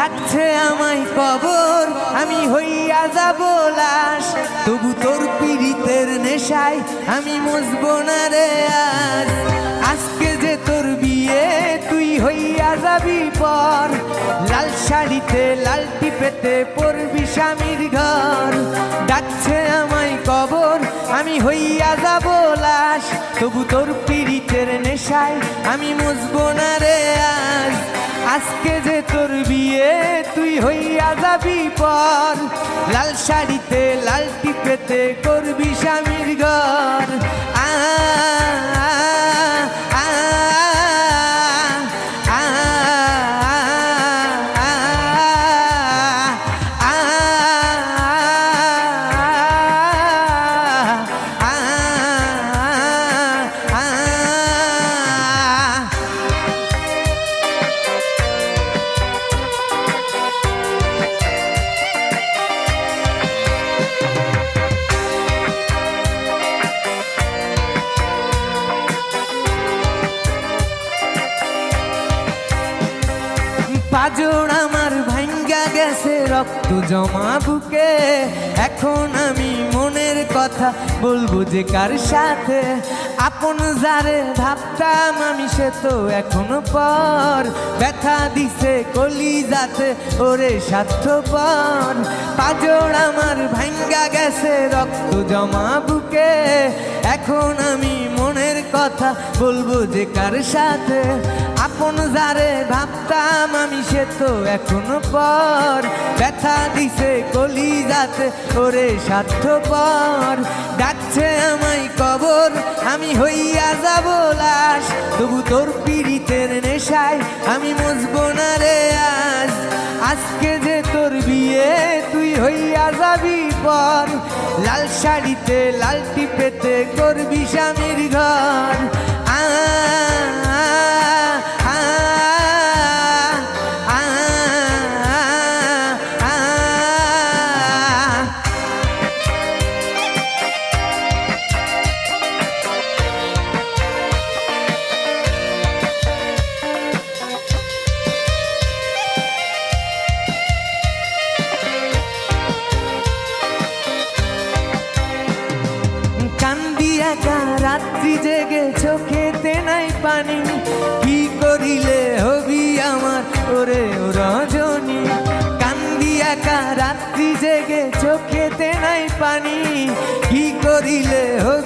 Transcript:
ডাকছে আমায় কবর, আমি হইয়া যাব লাশ। তবু তোর পীড়িতের নেশায় আমি মজবো না রে আজ। আজকে যে তোর বিয়ে তুই হইয়া যাবি পর, লাল শাড়িতে লাল টিপেতে পড়বি স্বামীর ঘর। ডাকছে আমায় কবর, আমি হইয়া যাব লাশ। তবু তোর পীড়িতের নেশায় আমি মজবো না রে আজ। আজকে যে তোর বিয়ে তুই হইয়া যাবি পর, লাল শাড়িতে লাল টিপেতে করবি স্বামীর ঘর। আ পাজর আমার ভাঙ্গা গেছে রক্ত জমা বুকে। এখন আমি মনের কথা বলবো যে কার সাথে? আপন যারে ভাবতাম আমি সে তো এখনো পর। ব্যথা দিছে কলিজাতে ওরে স্বার্থপর। পাজর আমার ভাঙ্গা গেছে রক্ত জমা বুকে। এখন আমি মনের কথা বলবো যে কার সাথে? আপন যারে ভাবতাম আমি সে তো এখনো পর। ব্যথা দিছে কলিজাতে ওরে স্বার্থপর। ডাকছে আমায় কবর, আমি হইয়া যাব লাশ। তবু তোর পীড়িতের নেশায় আমি মজবো না রে আজ। আজকে যে তোর বিয়ে তুই হইয়া যাবি পর, লাল শাড়িতে লাল টিপেতে করবি স্বামীর ঘর। রাত্রি জেগে চোখেতে নাই পানি, কি করিলে হবি আমার ওরে ও রজনী? কান্দি একা রাত্রি জেগে চোখেতে নাই পানি, কি করিলে হবি